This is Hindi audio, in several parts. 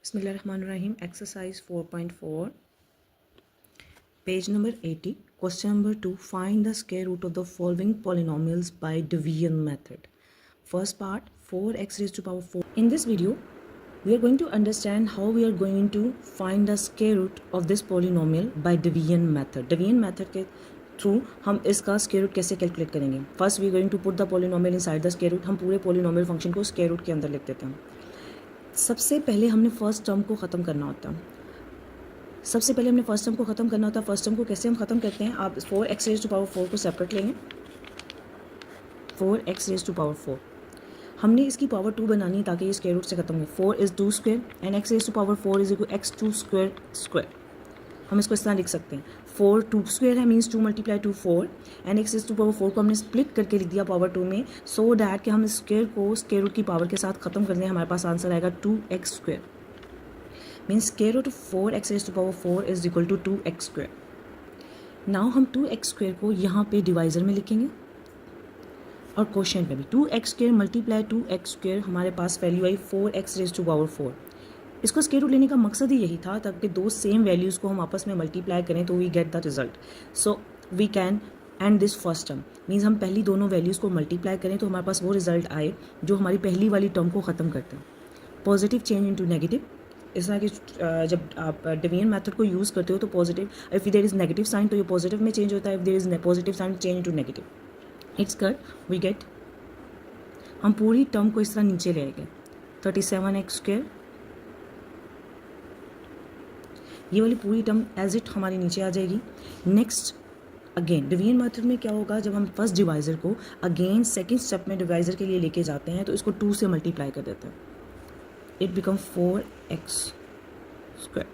Bismillahirrahmanirrahim. Exercise 4.4, page number 80. Question number 2. Find the square root of the following polynomials by division method. First part, 4x raised to power 4. In this video, we are going to understand how we are going to find the square root of this polynomial by division method. Division method के थ्रू हम इसका स्क्वायर रूट कैसे कैलकुलेट करेंगे. First we going to put the polynomial inside the square root. हम पूरे पॉलिनोमियल फंक्शन को स्क्वायर रूट के अंदर लिख देते हैं. सबसे पहले हमने फर्स्ट टर्म को ख़त्म करना होता है. फर्स्ट टर्म को कैसे हम ख़त्म करते हैं. आप 4x रेज़ टू पावर 4 को सेपरेट लेंगे. 4x रेज़ टू पावर 4 हमने इसकी पावर 2 बनानी है ताकि ये स्क्वायर रूट से ख़त्म हो. 4 is 2 square and x raise to power 4 is equal x2 square. हम इसको इस तरह लिख सकते हैं. 4 2 स्क्वायर है means 2 multiply 2 4 and x raise to power 4 को हमने स्प्लिट करके लिख दिया पावर 2 में, सो डैट कि हम इस स्क्वायर को स्क्वायर रूट की पावर के साथ ख़त्म कर दें. हमारे पास आंसर आएगा 2x square. Means square root 4x raise to power 4 is equal to 2x square. Now हम 2x स्क्वायर को यहाँ पे डिवाइज़र में लिखेंगे और क्वोशिएंट में भी. 2x square multiply 2x square हमारे पास वैल्यू आई 4x रेज़ टू पावर 4. इसको स्क्वायर रूट लेने का मकसद ही यही था ताकि दो सेम वैल्यूज़ को हम आपस में मल्टीप्लाई करें तो we get the result. So we can end this first term means हम पहली दोनों वैल्यूज़ को मल्टीप्लाई करें तो हमारे पास वो रिजल्ट आए जो हमारी पहली वाली टर्म को ख़त्म करते हैं. Positive change into negative. इस तरह की जब आप डिवीजन मेथड को यूज़ करते हो तो positive, if there is negative sign तो ये पॉजिटिव में चेंज होता है. If there is positive sign change into negative. It's cut we get. हम पूरी टर्म को इस तरह नीचे ले आएंगे. 37x स्क्वायर ये वाली पूरी टर्म एज इट हमारी नीचे आ जाएगी. नेक्स्ट अगेन डिवीजन मेथड में क्या होगा, जब हम फर्स्ट डिवाइज़र को अगेन सेकंड स्टेप में डिवाइज़र के लिए लेके जाते हैं तो इसको 2 से मल्टीप्लाई कर देते हैं. It become 4x square.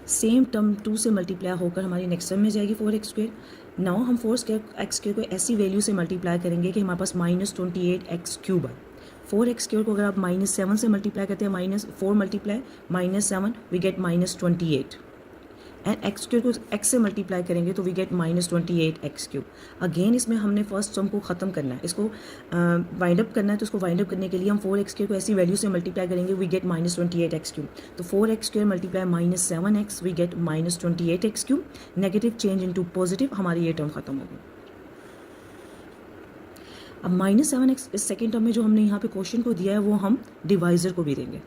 Same term 2 से मल्टीप्लाई होकर हमारी नेक्स्ट टर्म में जाएगी 4x स्क्वायर. नाउ हम 4x स्क्वायर को ऐसी वैल्यू से मल्टीप्लाई करेंगे कि हमारे पास -28x क्यूब है. 4x स्क्वायर को अगर आप -7 से मल्टीप्लाई करते हैं, -4 multiply -7 we get -28 and x square को x से मल्टीप्लाई करेंगे तो we get -28x cube. Again इसमें हमने फर्स्ट टर्म को ख़त्म करना है, इसको वाइंड अप करना है. तो इसको वाइंड अप करने के लिए हम 4x स्क्वायर को ऐसी वैल्यू से मल्टीप्लाई करेंगे वी गेट -28x क्यूब. तो 4x square multiply -7x we get -28x cube. Negative change into positive हमारी ये टर्म ख़त्म होगी. अब -7x इस सेकेंड टर्म में जो हमने यहाँ पे क्वेश्चन को दिया है वो हम डिवाइज़र को भी देंगे.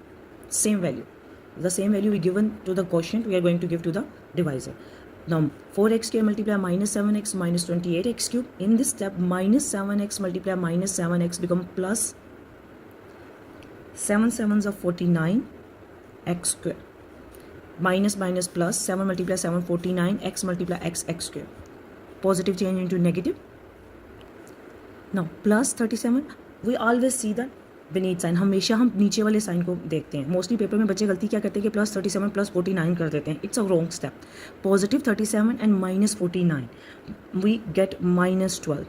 Same value, the same value we given to the quotient we are going to give to the divisor. Now 4x square multiply -7x minus 28x cube. In this step -7x multiply -7x become plus 7 7s of 49 x square. Minus plus 7 multiply 7 49 x multiply x square. Positive change into negative. Now plus 37. We always see that beneath sign. हमेशा हम नीचे वाले साइन को देखते हैं. मोस्टली पेपर में बच्चे गलती क्या करते हैं कि +37 +49 कर देते हैं. It's a wrong step. Positive 37 and -49 we get -12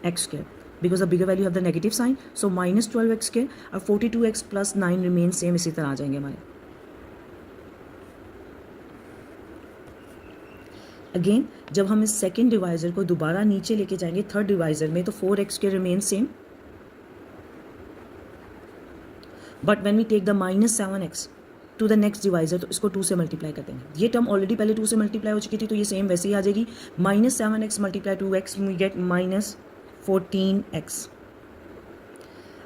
x square because the bigger value have the negative sign. So -12 x square और 42x + 9 रिमेन सेम. इसी तरह आ जाएंगे हमारे. अगेन जब हम इस सेकेंड डिवाइज़र को दोबारा नीचे लेके जाएंगे थर्ड डिवाइज़र में तो 4x square remain same. But when we take the -7x to the next divisor तो इसको 2 से मल्टीप्लाई कर देंगे. ये टर्म ऑलरेडी पहले 2 से मल्टीप्लाई हो चुकी थी तो ये सेम वैसे ही आ जाएगी. -7x multiply 2x we get -14x.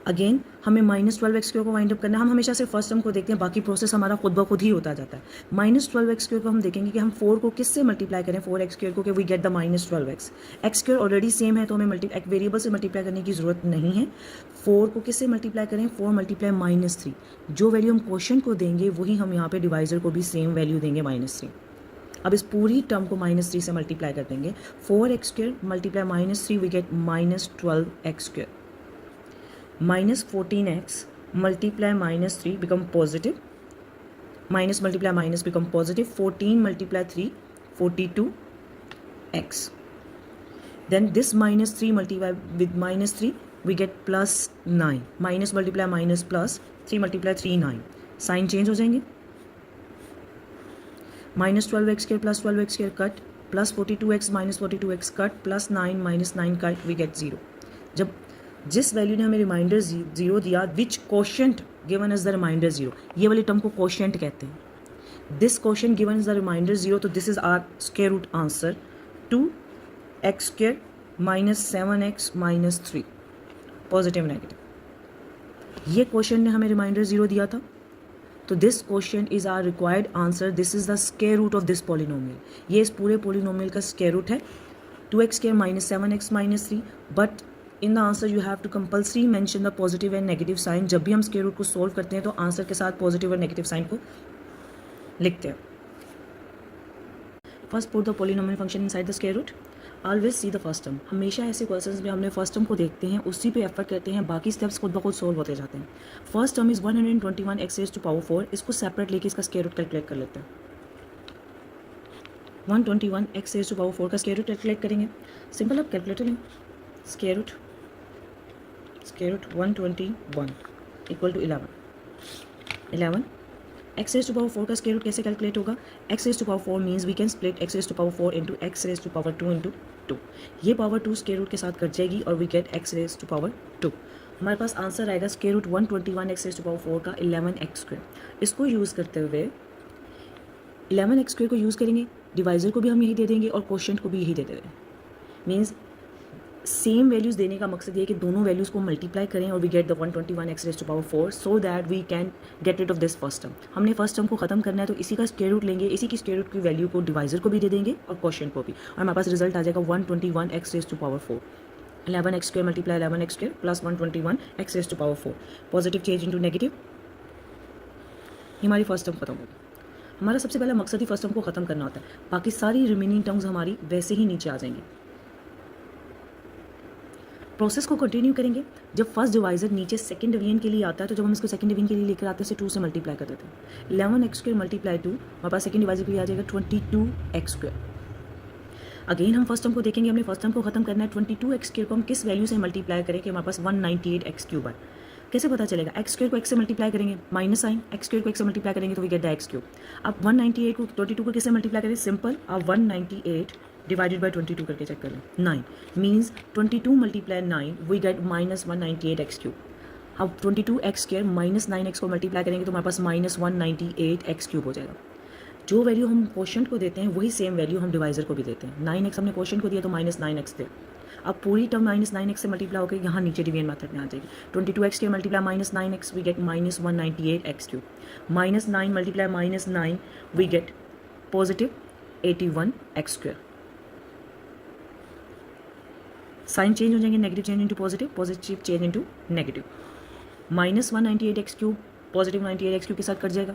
Again हमें -12x स्क्वायर को वाइंड अप करना है. हम हमेशा से फर्स्ट टर्म को देखते हैं, बाकी प्रोसेस हमारा खुद ब खुद ही होता जाता है. -12x स्क्वायर को हम देखेंगे कि हम 4 को किस से मल्टीप्लाई करें 4x स्क्वायर को कि we get the -12x. x square already same है तो हमें एक वेरिएबल से मल्टीप्लाई करने की ज़रूरत नहीं है. 4 को किस से मल्टीप्लाई करें 4 मल्टीप्लाई -3. जो वैल्यू हम क्वेश्चन को देंगे वही हम यहाँ पे डिवाइज़र को भी सेम वैल्यू देंगे -3. अब इस पूरी टर्म को -3 से मल्टीप्लाई कर देंगे. 4x square multiply -3 we get -12x square. -14x multiply -3 become positive. Minus multiply minus become positive. 14 multiply 3 42x. Then this -3 multiply with -3 we get +9. Minus multiply minus plus 3 multiply 3 9. Sign change हो जाएंगे. -12x square plus 12x square cut +42x minus 42x cut +9 minus 9 cut we get 0. जब जिस वैल्यू ने हमें रिमाइंडर 0 दिया, which quotient given as the reminder 0, ये वाली टर्म को कोशेंट कहते हैं. This quotient given as the reminder 0, तो this is our square root answer 2x² minus 7x minus 3, positive negative. ये क्वेश्चन ने हमें रिमाइंडर 0 दिया था, तो this question is our required answer. This is the square root of this polynomial. ये इस पूरे पॉलिनोमियल का स्क्वायर रूट है 2x² minus 7x minus 3. But in the answer you have to compulsory mention the positive and negative sign. जब भी हम स्क्वायर रूट को सोल्व करते हैं तो आंसर के साथ पॉजिटिव और नेगेटिव साइन को लिखते हैं. First put the polynomial function inside the square root. Always see the first term. हमेशा ऐसे क्वेश्चंस में हमने फर्स्ट टर्म को देखते हैं, उसी पे एफर्ट करते हैं, बाकी स्टेप्स खुद ब खुद सोल्व होते जाते हैं. First term is 121 x raised to power 4. इसको सेपरेट लेके इसका स्क्वायर रूट कैलकुलेट कर लेते हैं. 121 x raised to power 4 का स्क्वायर रूट कैलकुलेट करेंगे. सिंपल, आप कैलकुलेटर लें. Square root 121 equal to 11. x raised to power 4 का स्क्वायर रूट कैसे कैलकुलेट होगा? x raised to power 4 means we can split x raised to power 4 into x raised to power 2 into 2. ये पावर 2 स्क्वायर रूट के साथ कट जाएगी और we get x raised to power 2. हमारे पास आंसर आएगा square root 121 x raised to power 4 का 11x². इसको यूज़ करते हुए 11x² को यूज़ करेंगे, डिवाइज़र को भी हम यही दे देंगे और कोशेंट को भी यही दे देंगे. मीन्स सेम वैल्यूज़ देने का मकसद ये कि दोनों वैल्यूज़ को मल्टीप्लाई करें और we get the 121 x raised to power 4 so that we can get rid of this first term. हमने फर्स्ट टर्म को खत्म करना है, तो इसी का स्क्वायर रूट लेंगे, इसी की स्क्वायर रूट की वैल्यू को डिवाइज़र को भी दे देंगे और कोशेंट को भी, और हमारे पास रिजल्ट आ जाएगा 121 x raised to power 4. 11x² multiply 11x² plus 121 x raised to power 4. Positive change into negative. हमारी फर्स्ट टर्म खत्म होगी. हमारा सबसे पहला मकसद ही फर्स्ट टर्म को ख़त्म करना होता है, बाकी सारी रिमेनिंग टर्म्स हमारी वैसे ही नीचे आ जाएंगी. प्रोसेस को कंटिन्यू करेंगे. जब फर्स्ट डिवाइजर नीचे सेकंड डिवीजन के लिए आता है, तो जब हम इसको सेकंड डिवीजन के लिए लेकर आते हैं, 2 से मल्टीप्लाई कर देते हैं. 11x² मल्टीप्लाई 2, हमारे पास सेकंड डिवाइजर के लिए आ जाएगा 22x². अगेन हम फर्स्ट टर्म को देखेंगे. हमने फर्स्ट टर्म को खत्म करना है. 22x² को हम किस वैल्यू से मल्टीप्लाई करें कि हमारे पास 198x³ है. कैसे पता चलेगा? x² को x से मल्टीप्लाई करेंगे, माइनस साइन, x² को x से मल्टीप्लाई करेंगे तो वी गेट द x³. अब 198 को 22 को किससे मल्टीप्लाई करें? सिंपल, आप 198 डिवाइडेड बाई 22 करके चेक कर लें. 9 means 22 multiply 9 we get minus 198x³. अब 22x² माइनस 9x को मल्टीप्लाई करेंगे तो हमारे पास माइनस 198x³ हो जाएगा. जो वैल्यू हम क्वोशेंट को देते हैं वही सेम वैल्यू हम डिवाइजर को भी देते हैं. 9x हमने क्वोशेंट को दिया तो माइनस 9x दे. अब पूरी टर्म माइनस 9x से मल्टीप्लाई होकर यहाँ नीचे डिवीजन मेथड में आ जाएगी. 22x² multiply minus 9x we get minus 198x³. Minus 9 multiply minus 9 we get positive 81x². Sign change हो जाएंगे, negative change into positive, positive change into negative. Minus 198x³ positive 98x³ के साथ कट जाएगा.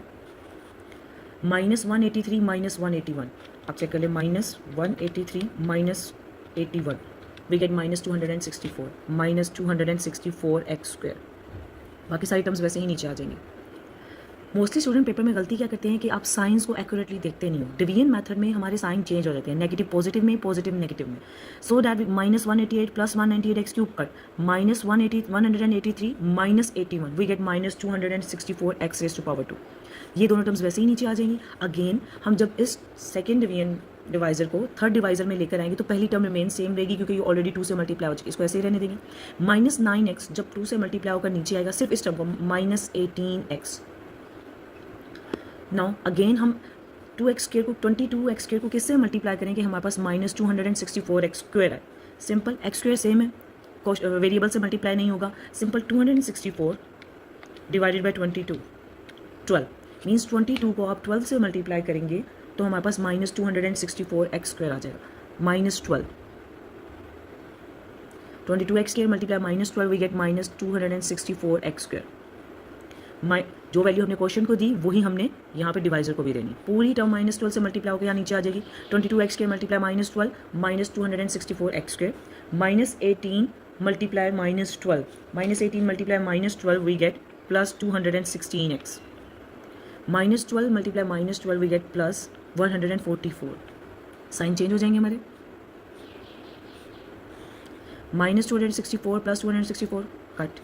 माइनस 183 माइनस 181, आप चेक कर ले. Minus 183 minus 81 we get minus 264, minus 264x². बाकी सारी टर्म्स वैसे ही नीचे आ जाएंगे. मोस्टली स्टूडेंट पेपर में गलती क्या करते हैं कि आप साइंस को एक्यूरेटली देखते नहीं हो. डिवीजन मेथड में हमारे साइन चेंज हो जाते हैं, नेगेटिव पॉजिटिव में, पॉजिटिव नेगेटिव में. So that minus 188 plus 198x³ cut, minus 183 minus 81 we get minus 264x raised to power 2. ये दोनों टर्म्स वैसे ही नीचे आ जाएंगी. अगेन हम जब इस सेकेंड डिवाइजर को थर्ड डिवाइजर में लेकर आएंगे तो पहली टर्म रिमेन सेम रहेगी क्योंकि ये ऑलरेडी 2 से मल्टीप्लाई हो चुकी है. इसको ऐसे ही रहने देंगे. माइनस 9x जब 2 से मल्टीप्लाई होकर नीचे आएगा, सिर्फ इस टर्म को माइनस 18x. नाउ अगेन हम 2x² को 22x² को किससे मल्टीप्लाई करेंगे? हमारे पास माइनस 264x² है. सिंपल, x² सेम है, वेरिएबल से मल्टीप्लाई नहीं होगा. सिंपल 264 डिवाइडेड बाई 22 12 मीन्स 22 को आप 12 से मल्टीप्लाई करेंगे तो हमारे पास माइनस 264x² आ जाएगा. Minus 12 22x² multiply minus 12 we get minus 264x². जो वैल्यू हमने क्वेश्चन को दी वही हमने यहाँ पे डिवाइजर को भी देनी. पूरी टर्म माइनस 12 से मल्टीप्लाई होकर यहाँ नीचे आ जाएगी. 22x² multiply minus 12 minus 264x². Minus 18 multiply minus 12 minus 18 multiply minus 12 we get plus 216x. Minus 12 multiply minus 12 we get plus 144. Sign change हो जाएंगे हमारे. Minus 264 plus 264 cut,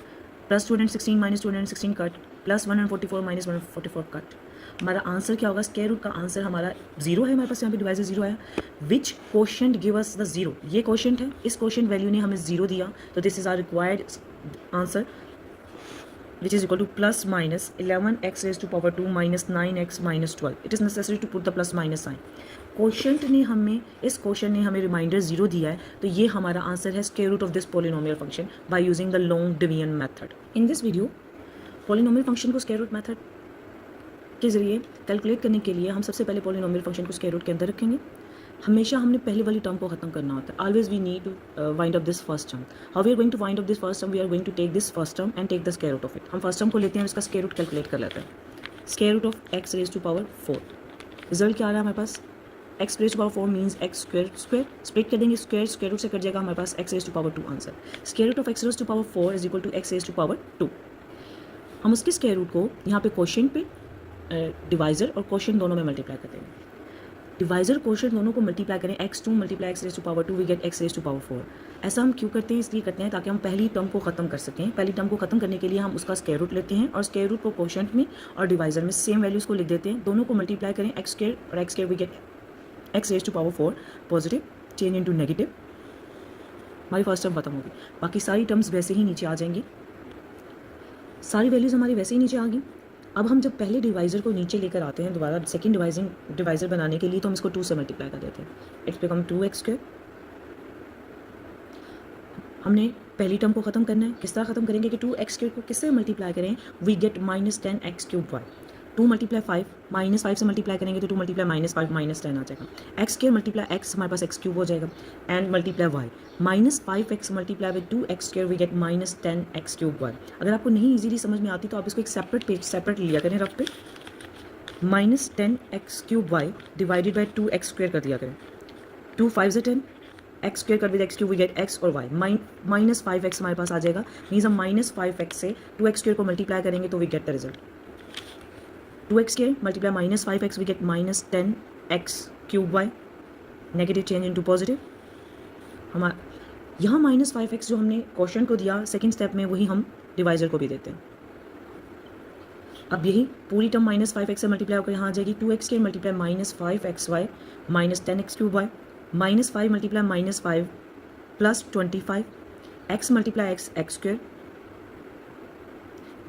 plus 216 minus 216 cut, plus 144 minus 144 cut. हमारा आंसर क्या होगा? स्क्वायर रूट का आंसर हमारा 0 है. हमारे पास यहाँ पे डिवाइजर 0 आया. विच क्वोशेंट गिव अस द 0? ये क्वोशेंट है. इस क्वोशेंट वैल्यू ने हमें 0 दिया, तो this is our required answer which is equal to plus minus 11x raised to power 2 minus 9x minus 12. It is necessary to put the plus minus sign. Question ने हमें इस क्वेश्चन ने हमें रिमाइंडर 0 दिया है, तो ये हमारा आंसर है square root of this polynomial function by using the long division method. In this video polynomial function को स्क्वायर रूट मेथड के जरिए कैलकुलेट करने के लिए हम सबसे पहले पोलिनोमियल फंक्शन को स्क्वायर रूट के अंदर रखेंगे. हमेशा हमने पहले वाली टर्म को खत्म करना होता है. Always we need to wind up this first term. How we are going to wind up this first term? We are going to take this first term and take the square root of it. हम फर्स्ट टर्म को लेते हैं, इसका स्क्वायर रूट कैलकुलेट कर लेते हैं. Square root of x raise to power 4. Result क्या आ रहा है हमारे पास? X raise to power 4 means x square. Square split कर देंगे, स्क्वायर रूट से कट जाएगा हमारे पास x raise to power 2 answer. Square root of x raise to power 4 is equal to x raise to power 2. हम उसके स्क्वायर रूट को यहाँ पे क्वोशिएंट पे डिवाइजर और क्वोशिएंट दोनों में मल्टीप्लाई करते हैं. डिवाइजर क्वोशिएंट दोनों को मल्टीप्लाई करें, x2 multiply x raise to power 2 we get x raise to power 4. ऐसा हम क्यों करते हैं? इसलिए करते हैं ताकि हम पहली टर्म को खत्म कर सकें. पहली टर्म को खत्म करने के लिए हम उसका स्क्वायर रूट लेते हैं और स्क्वायर रूट को क्वोशिएंट में और डिवाइजर में सेम वैल्यूज़ को लिख देते हैं. दोनों को मल्टीप्लाई करें, एक्स स्क्वायर और x square we get x raise to power 4. Positive change into negative. हमारी फर्स्ट टर्म खत्म होगी. बाकी सारी टर्म्स वैसे ही नीचे आ जाएंगी. सारी वैल्यूज़ हमारी वैसे ही नीचे आ गई. अब हम जब पहले डिवाइज़र को नीचे लेकर आते हैं दोबारा सेकंड डिवाइज़र बनाने के लिए, तो हम इसको 2 से मल्टीप्लाई कर देते हैं. It's become 2x square. हमने पहली टर्म को ख़त्म करना है. किस तरह ख़त्म करेंगे कि 2x स्क्वायर को किससे मल्टीप्लाई करें? We get minus 10x cube y. 2 multiply 5 minus 5 से मल्टीप्लाई करेंगे तो 2 मल्टीप्लाई माइनस 5 माइनस 10 आ जाएगा. एक्स स्क्वायर मल्टीप्लाई एक्स हमारे पास एक्स क्यूब हो जाएगा and multiply y. Minus 5x multiply with 2x square we get minus 10x cube y. अगर आपको नहीं इजीली समझ में आती तो आप इसको एक सेपरेट लिया करें रफ पे. Minus 10x cube y divided by 2x square कर दिया करें. 2 5 से 10 एक्स स्क्वायर कर with x cube we get x और वाई. माइनस 5x हमारे पास आ जाएगा. मीन्स हम माइनस 5x से 2x स्क्वायर को मल्टीप्लाई करेंगे तो we get the result. 2x square multiply minus 5x we get minus 10x cube y. Negative change into positive. हमारा यहाँ माइनस 5x जो हमने क्वेश्चन को दिया सेकंड स्टेप में, वही हम डिवाइजर को भी देते हैं. अब यही पूरी टर्म माइनस 5x से मल्टीप्लाई होकर यहाँ आ जाएगी. 2x square multiply minus 5xy minus 10x cube y. Minus 5 multiply minus 5 plus 25. x multiply x x square.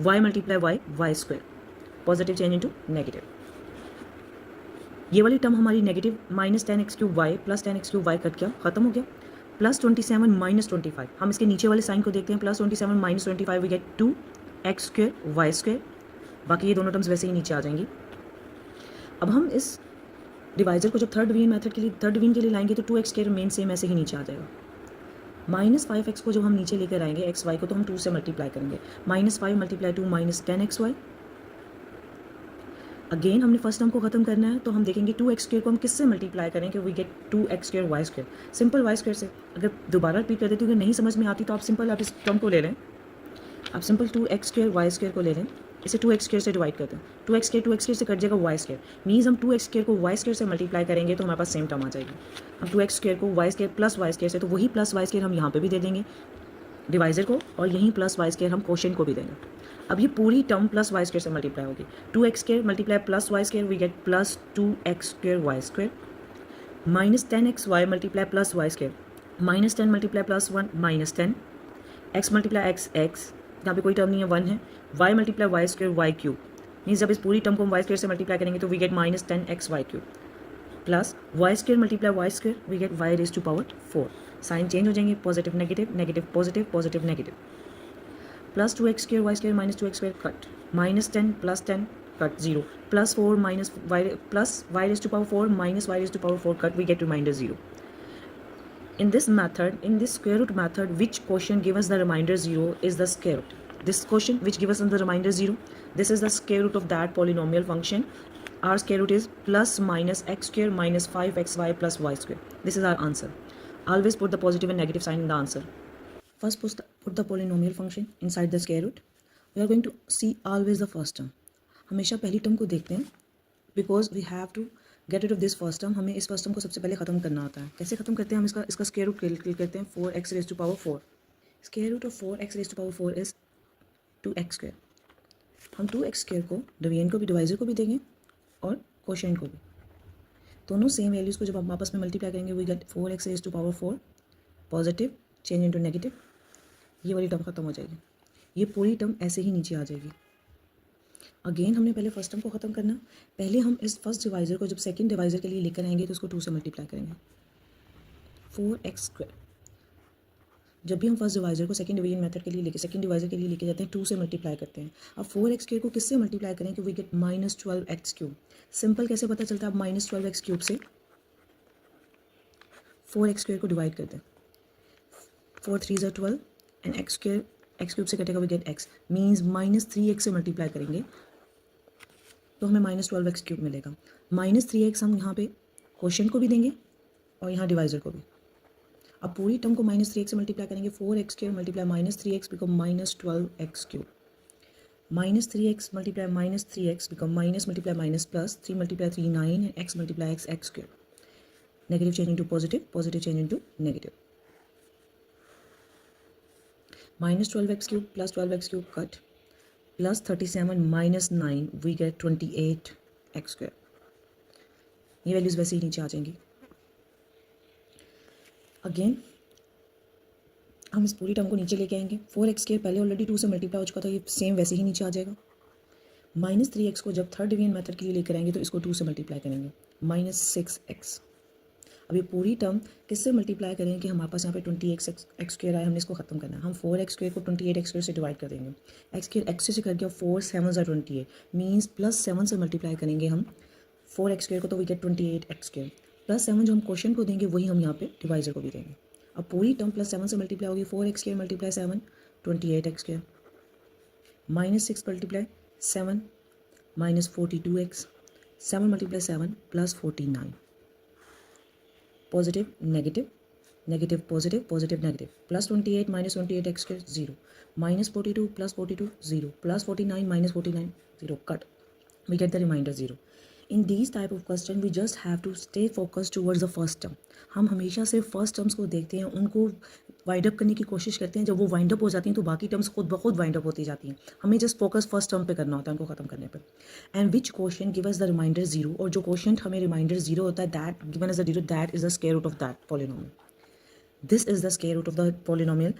y multiply y y square. Positive change into negative. ये वाली टर्म हमारी negative minus 10x cube y plus 10x cube y cut गया, खत्म हो गया. Plus 27 minus 25. हम इसके नीचे वाले साइन को देखते हैं. Plus 27 minus 25 we get 2x square y square. बाकी ये दोनों टर्म्स वैसे ही नीचे आ जाएंगी. अब हम इस डिवाइजर को जब थर्ड डिवीजन के लिए लाएंगे तो 2x स्क्वायर मेन सेम ऐसे ही नीचे आ जाएगा. माइनस 5x को जब हम नीचे लेकर आएंगे एक्स वाई को, तो हम 2 से मल्टीप्लाई करेंगे. Minus 5 multiply 2 minus 10x y. Again हमने फर्स्ट टर्म को खत्म करना है, तो हम देखेंगे 2x स्क्वायर को हम किससे मल्टीप्लाई करें कि we get 2x square y square. Simple y square से. अगर दोबारा रिपीट कर देती हूँ, अगर नहीं समझ में आती तो आप इस टर्म को ले लें. आप simple 2x square y square को ले लें. इसे 2x स्क्वायर से डिवाइड करते हैं. 2x स्क्वायर से कट जाएगा वाई स्क्वायर. मीन्स हम 2x स्क्वायर को वाई स्क्वायर से मल्टीप्लाई करेंगे तो हमारे पास सेम टर्म आ जाएगी. हम 2x स्क्वायर को y square plus y square से, तो वही प्लस वाई स्क्वायर हम यहाँ पे भी दे देंगे डिवाइजर को, और यहीं प्लस वाई स्क्वायर हम क्वोशिएंट को भी देंगे. अब ये पूरी टर्म प्लस वाई स्क्वायर से मल्टीप्लाई होगी. 2x square multiply plus y square we get plus 2x square y square. Minus 10x y multiply plus y square. Minus 10 multiply plus 1 minus 10. x multiply x x, यहाँ पे कोई टर्म नहीं है, 1 है. y multiply y square y cube. Means जब इस पूरी टर्म को हम वाई स्क्वायर से मल्टीप्लाई करेंगे तो we get minus 10x y cube plus y square multiply y square we get y raise to power 4. Sign change हो जाएंगे, positive negative negative positive positive negative. Plus 2x square y square minus 2x square cut. Minus 10 plus 10 cut 0. Plus 4 minus y plus y raise to power 4 minus y raise to power 4 cut we get reminder 0. In this square root method, which quotient gives us the remainder 0 is the square root. This quotient which gives us the remainder 0, this is the square root of that polynomial function. Our square root is plus minus x square minus 5xy plus y square. This is our answer. Always put the positive and negative sign in the answer. First put the polynomial function inside the square root. We are going to see always the first term. हमेशा पहली टर्म को देखते हैं because we have to get rid of this first term. हमें इस फर्स्ट टर्म को सबसे पहले ख़त्म करना होता है. कैसे ख़त्म करते हैं? हम इसका स्क्वायर रूट कैलकुलेट करते हैं. 4x raise to power 4. Square root of 4x raise to power 4 is 2x square. हम 2x स्क्वायर को डिवीजन को भी डिवाइजर को भी देंगे और क्वोशिएंट को भी. दोनों सेम वैल्यूज़ को जब हम आपस में मल्टीप्लाई करेंगे we get 4x raise to power 4. Positive change into negative. ये वाली टर्म ख़त्म हो जाएगी, ये पूरी टर्म ऐसे ही नीचे आ जाएगी। अगेन हमने पहले फर्स्ट टर्म को ख़त्म करना, पहले हम इस फर्स्ट डिवाइज़र को जब सेकंड डिवाइज़र के लिए लेकर आएंगे तो उसको 2 से मल्टीप्लाई करेंगे, 4x²। जब भी हम फर्स्ट डिवाइज़र को सेकंड डिवीजन मेथड के लिए लेके सेकंड डिवाइज़र के लिए लेके जाते हैं 2 से मल्टीप्लाई करते हैं। अब 4x² को किससे मल्टीप्लाई करें कि वी गेट -12x³। सिंपल कैसे पता चलता है, अब -12x³ से 4x² को डिवाइड करते हैं, 4 3 ज़ा 12 एंड x³ से कटेगा we get x, means -3x से मल्टीप्लाई करेंगे तो हमें -12x³ मिलेगा। -3x हम यहाँ पे क्वोशिएंट को भी देंगे और यहाँ डिवाइज़र को भी। अब पूरी टर्म को -3x से मल्टीप्लाई करेंगे, 4x² multiply -3x become -12x³, -3x multiply -3x become minus multiply minus plus, 3 multiply 3 9 and x multiply x²। Negative change into positive, positive change into negative. -12x³ plus 12x³ cut, plus 37 minus 9 we get 28x²। ये वैल्यूज़ वैसे ही नीचे आ जाएंगी। अगेन हम इस पूरी टर्म को नीचे लेके आएंगे, 4x² पहले ऑलरेडी 2 से मल्टीप्लाई हो चुका था, ये सेम वैसे ही नीचे आ जाएगा। -3x को जब थर्ड डिवीजन मेथड के लिए लेकर आएंगे तो इसको 2 से मल्टीप्लाई करेंगे, -6x। अब ये पूरी टर्म किससे मल्टीप्लाई करें कि हमारे पास यहाँ पे 28x² आए, हमने इसको ख़त्म करना है। हम 4x² को 28x² से डिवाइड कर देंगे, x से कर गया 4 7 ज़ा 28, मीन्स +7 से मल्टीप्लाई करेंगे हम 4x² को तो वी गेट 28x², +7 जो हम क्वोशिएंट को देंगे वही हम यहाँ पे डिवाइज़र को भी देंगे। अब पूरी टर्म +7 से मल्टीप्लाई होगी, 4x² multiply 7 28x², -6 multiply 7 -42x, 7 multiply 7 +49, positive negative, negative positive, positive negative, +28 -28x² 0, -42 +42 0, +49 -49 0, cut, we get the remainder 0. In these type of question we just have to stay focused towards the first term. हम हमेशा सिर्फ फर्स्ट टर्म्स को देखते हैं, उनको वाइंड अप करने की कोशिश करते हैं। जब वो वाइंड अप हो जाती हैं तो बाकी टर्म्स खुद ब खुद वाइंड अप होती जाती हैं। हमें जस्ट फोकस फर्स्ट टर्म पे करना होता है उनको ख़त्म करने पे। And which question give us the reminder 0, और जो क्वेश्चन हमें रिमाइंडर 0 होता है that given as the 0 that is the square root of that polynomial. This is the square root of the polynomial